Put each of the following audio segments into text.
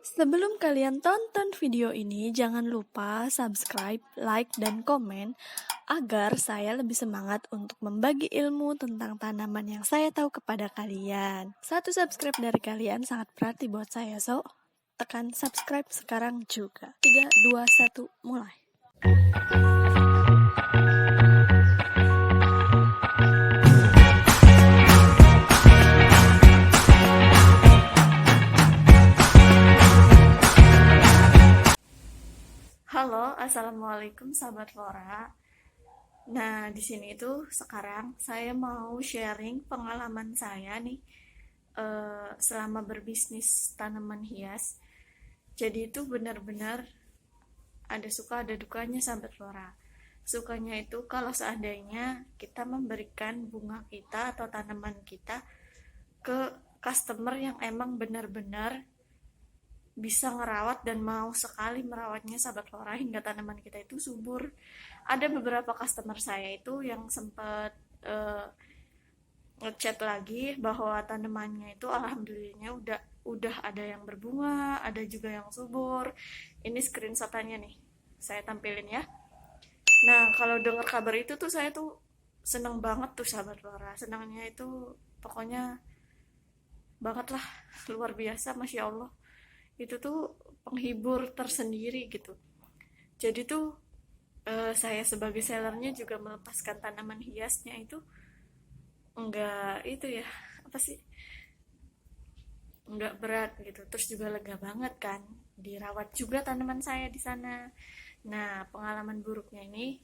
Sebelum kalian tonton video ini, jangan lupa subscribe, like, dan komen agar saya lebih semangat untuk membagi ilmu tentang tanaman yang saya tahu kepada kalian. Satu subscribe dari kalian sangat berarti buat saya, so tekan subscribe sekarang juga. 3, 2, 1, mulai. Halo, assalamualaikum sahabat Flora. Nah, di sini itu sekarang saya mau sharing pengalaman saya nih selama berbisnis tanaman hias. Jadi itu benar-benar ada suka ada dukanya sahabat Flora. Sukanya itu kalau seandainya kita memberikan bunga kita atau tanaman kita ke customer yang emang benar-benar bisa ngerawat dan mau sekali merawatnya sahabat Flora hingga tanaman kita itu subur. Ada beberapa customer saya itu yang sempat ngechat lagi bahwa tanamannya itu alhamdulillahnya udah ada yang berbunga, ada juga yang subur. Ini screenshotannya nih, saya tampilin ya. Nah, kalau dengar kabar itu tuh saya tuh seneng banget tuh sahabat Flora. Senangnya itu pokoknya banget lah, luar biasa, masya Allah. Itu tuh penghibur tersendiri gitu. Jadi tuh saya sebagai sellernya juga melepaskan tanaman hiasnya itu enggak itu ya, apa sih, enggak berat gitu, terus juga lega banget kan, dirawat juga tanaman saya di sana. Nah, pengalaman buruknya ini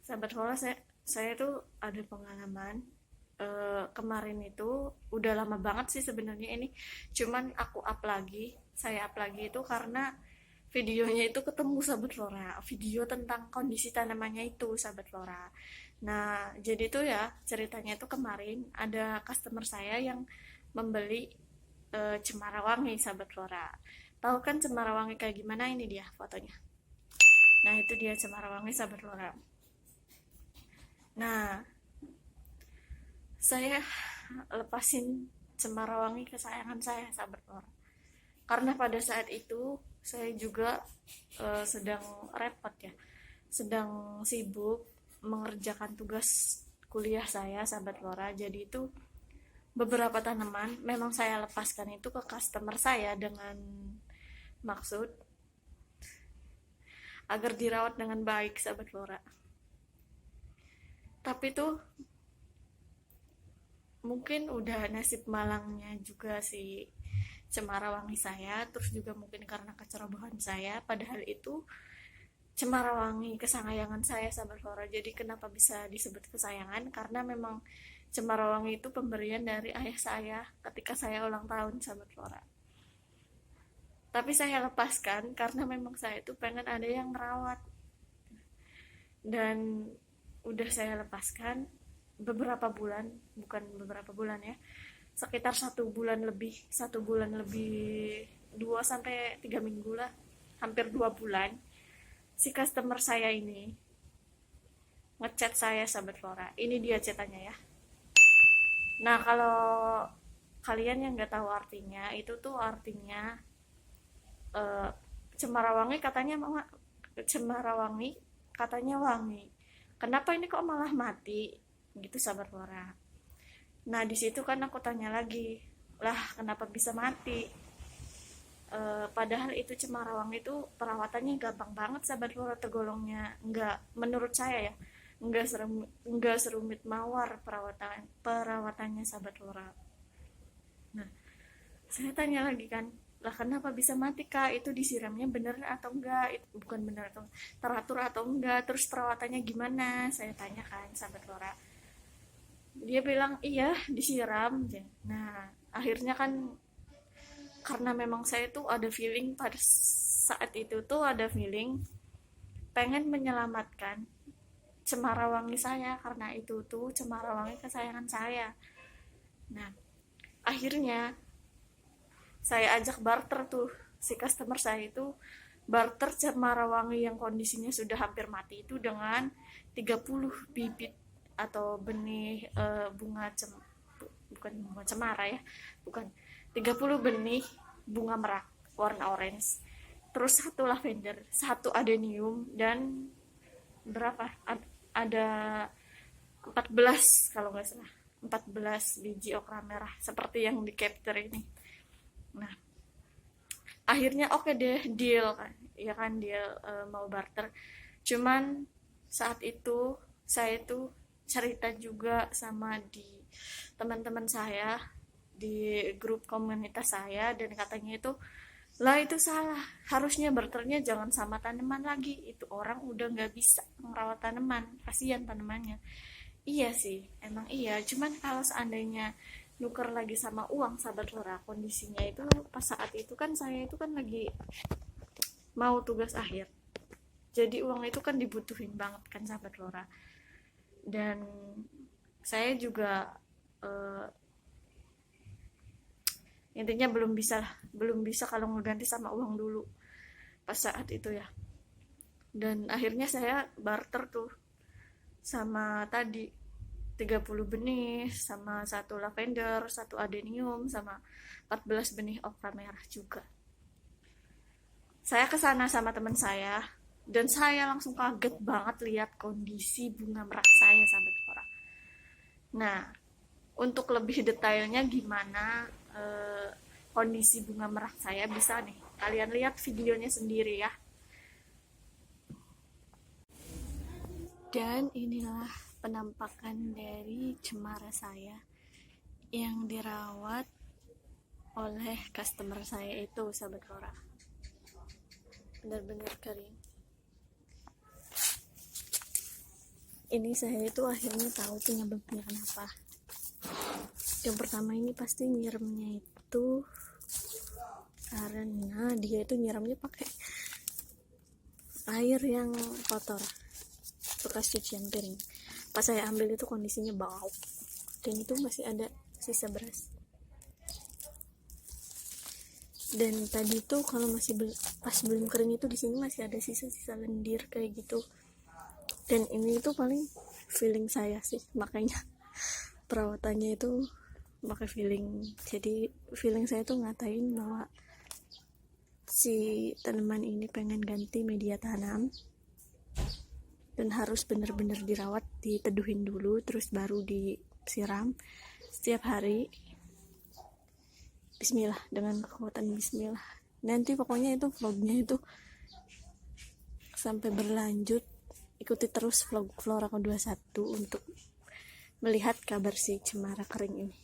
sahabat Hola, saya tuh ada pengalaman kemarin itu udah lama banget sih sebenarnya ini, cuman saya up lagi itu karena videonya itu ketemu sahabat Flora, video tentang kondisi tanamannya itu sahabat Flora. Nah, jadi tuh ya ceritanya itu kemarin ada customer saya yang membeli cemara wangi sahabat Flora. Tahu kan cemara wangi kayak gimana? Ini dia fotonya. Nah, itu dia cemara wangi sahabat Flora. Nah, saya lepasin cemara wangi kesayangan saya sahabat Flora. Karena pada saat itu saya juga sedang repot ya, sedang sibuk mengerjakan tugas kuliah saya sahabat Flora. Jadi itu beberapa tanaman memang saya lepaskan itu ke customer saya dengan maksud agar dirawat dengan baik sahabat Flora. Tapi tuh mungkin udah nasib malangnya juga si cemara wangi saya, terus juga mungkin karena kecerobohan saya, padahal itu cemara wangi kesayangan saya sahabat Flora. Jadi kenapa bisa disebut kesayangan? Karena memang cemara wangi itu pemberian dari ayah saya ketika saya ulang tahun sahabat Flora. Tapi saya lepaskan karena memang saya itu pengen ada yang merawat. Dan udah saya lepaskan beberapa bulan, bukan beberapa bulan ya, sekitar 1 bulan lebih 2 sampai 3 minggu lah, hampir 2 bulan. Si customer saya ini ngechat saya sahabat Flora. Ini dia chatannya ya. Nah, kalau kalian yang nggak tahu artinya, itu tuh artinya cemara wangi katanya wangi. Kenapa ini kok malah mati? Gitu sahabat Flora. Nah, di situ kan aku tanya lagi, lah kenapa bisa mati? Padahal itu cemara wangi itu perawatannya gampang banget sahabat Flora, tergolongnya enggak, menurut saya ya, enggak serumit mawar perawatannya sahabat Flora. Nah, saya tanya lagi kan, lah kenapa bisa mati kak, itu disiramnya bener atau enggak, itu bukan bener atau teratur atau enggak, terus perawatannya gimana, saya tanyakan sahabat Flora. Dia bilang iya disiram. Nah, akhirnya kan karena memang saya tuh ada feeling pada saat itu tuh ada feeling pengen menyelamatkan cemara wangi saya, karena itu tuh cemara wangi kesayangan saya. Nah, akhirnya saya ajak barter tuh si customer saya itu, barter cemara wangi yang kondisinya sudah hampir mati itu dengan 30 bibit atau benih bukan bunga cemara ya, bukan, 30 benih bunga merak. warna orange, terus satu lavender, satu adenium, dan berapa, ada 14 kalau nggak salah, 14 biji okra merah seperti yang di capture ini. Nah, akhirnya oke deh, deal kan, ya kan, deal, mau barter. Cuman saat itu saya tuh cerita juga sama di teman-teman saya di grup komunitas saya, dan katanya itu, lah itu salah, harusnya barternya jangan sama tanaman lagi, itu orang udah nggak bisa merawat tanaman, kasihan tanamannya. Iya sih, emang iya. Cuman kalau seandainya nuker lagi sama uang, sahabat Lora, kondisinya itu pas saat itu kan saya itu kan lagi mau tugas akhir. Jadi uang itu kan dibutuhin banget kan, sahabat Lora. Dan saya juga, eh, intinya belum bisa kalau ngeganti sama uang dulu pas saat itu ya. Dan akhirnya saya barter tuh sama tadi 30 benih, sama satu lavender, satu adenium, sama 14 benih okra merah juga. Saya kesana sama teman saya, dan saya langsung kaget banget lihat kondisi bunga merak saya, sahabat Kora. Nah, untuk lebih detailnya gimana, kondisi bunga merak saya, bisa nih kalian lihat videonya sendiri ya. Dan inilah penampakan dari cemara saya yang dirawat oleh customer saya itu, sahabat Lora. Benar-benar kering. Ini saya itu akhirnya tahu penyebabnya kenapa. Yang pertama, ini pasti nyiramnya itu karena dia itu nyiramnya pakai air yang kotor, bekas cucian piring. Pas saya ambil itu kondisinya bau, dan itu masih ada sisa beras. Dan tadi tuh kalau masih pas belum kering itu di sini masih ada sisa-sisa lendir kayak gitu. Dan ini tuh paling feeling saya sih, makanya perawatannya itu pakai feeling. Jadi feeling saya tuh ngatain bahwa si tanaman ini pengen ganti media tanam, dan harus bener-bener dirawat, diteduhin dulu, terus baru disiram setiap hari. Bismillah, dengan kekuatan bismillah. Nanti pokoknya itu vlognya itu sampai berlanjut, ikuti terus vlog Flora Ke-21 untuk melihat kabar si cemara kering ini.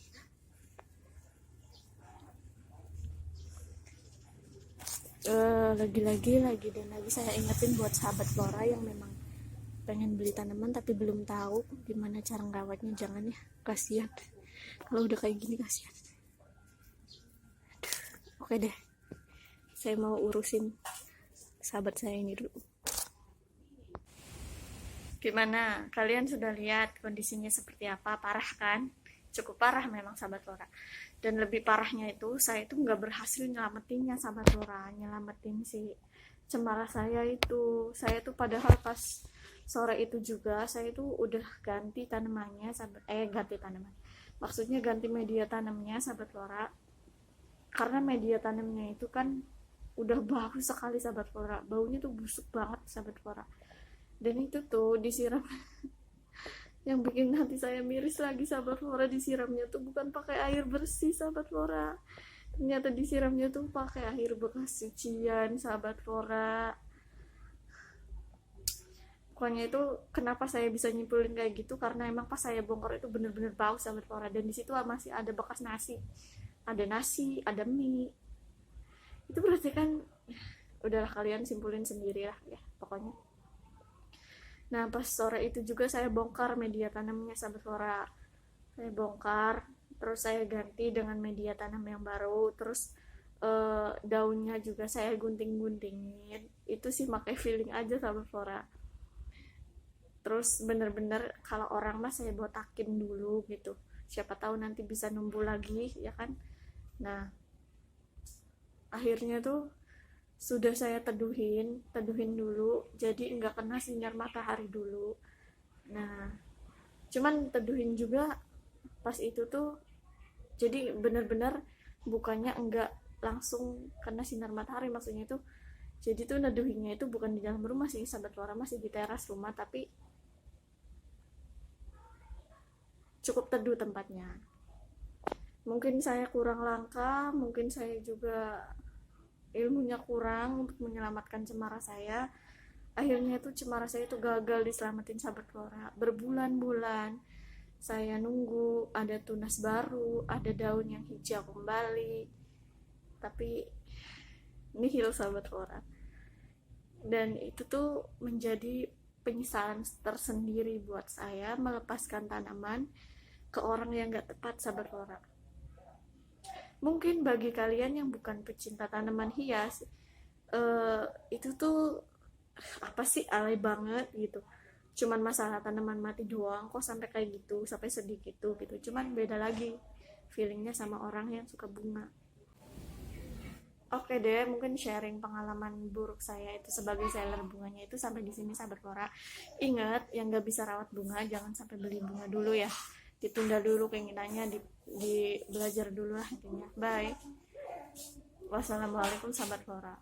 Lagi saya ingetin buat sahabat Flora yang memang pengen beli tanaman tapi belum tahu gimana cara ngerawatnya, jangan ya, kasihan kalau udah kayak gini, kasihan. Oke deh, saya mau urusin sahabat saya ini dulu. Gimana, kalian sudah lihat kondisinya seperti apa? Parah kan? Cukup parah memang, sahabat Lora. Dan lebih parahnya itu, saya itu nggak berhasil nyelamatinnya, sahabat Lora. Nyelamatin si cemara saya itu. Saya tuh padahal pas sore itu juga saya itu udah ganti tanamannya, ganti tanaman, maksudnya ganti media tanamnya, sahabat Flora, karena media tanamnya itu kan udah bau sekali, sahabat Flora, baunya tuh busuk banget, sahabat Flora. Dan itu tuh disiram yang bikin hati saya miris lagi, sahabat Flora, disiramnya tuh bukan pakai air bersih, sahabat Flora, ternyata disiramnya tuh pakai air bekas cucian, sahabat Flora. Pokoknya itu kenapa saya bisa nyimpulin kayak gitu, karena emang pas saya bongkar itu bener-bener bau, sahabat Flora, dan di situ masih ada bekas nasi, ada mie. Itu berarti kan, udahlah kalian simpulin sendiri lah ya pokoknya. Nah, pas sore itu juga saya bongkar media tanamnya, sahabat Flora. Saya bongkar, terus saya ganti dengan media tanam yang baru, terus daunnya juga saya gunting-guntingin. Itu sih pakai feeling aja, sahabat Flora. Terus bener-bener kalau orang mah saya botakin dulu gitu, siapa tahu nanti bisa numbuh lagi ya kan. Nah, akhirnya tuh sudah saya teduhin dulu, jadi nggak kena sinar matahari dulu. Nah, cuman teduhin juga pas itu tuh, jadi bener-bener bukannya enggak langsung kena sinar matahari. Maksudnya itu jadi tuh neduhinnya itu bukan di dalam rumah sih sahabat flora, masih di teras rumah, tapi cukup teduh tempatnya. Mungkin saya kurang langka, mungkin saya juga ilmunya kurang untuk menyelamatkan cemara saya. Akhirnya itu cemara saya itu gagal diselamatin sahabat flora. Berbulan-bulan saya nunggu ada tunas baru, ada daun yang hijau kembali, tapi nihil sahabat flora. Dan itu tuh menjadi penyesalan tersendiri buat saya, melepaskan tanaman ke orang yang gak tepat sahabat flora. Mungkin bagi kalian yang bukan pecinta tanaman hias, itu tuh apa sih, alay banget gitu, cuman masalah tanaman mati doang kok sampai kayak gitu, sampai sedih gitu. Cuman beda lagi feelingnya sama orang yang suka bunga. Oke deh, mungkin sharing pengalaman buruk saya itu sebagai seller bunganya itu sampai di sini sahabat flora. Ingat, yang gak bisa rawat bunga jangan sampai beli bunga dulu ya, ditunda dulu keinginannya, di belajar dulu lah intinya. Bye. Wassalamualaikum sahabat flora.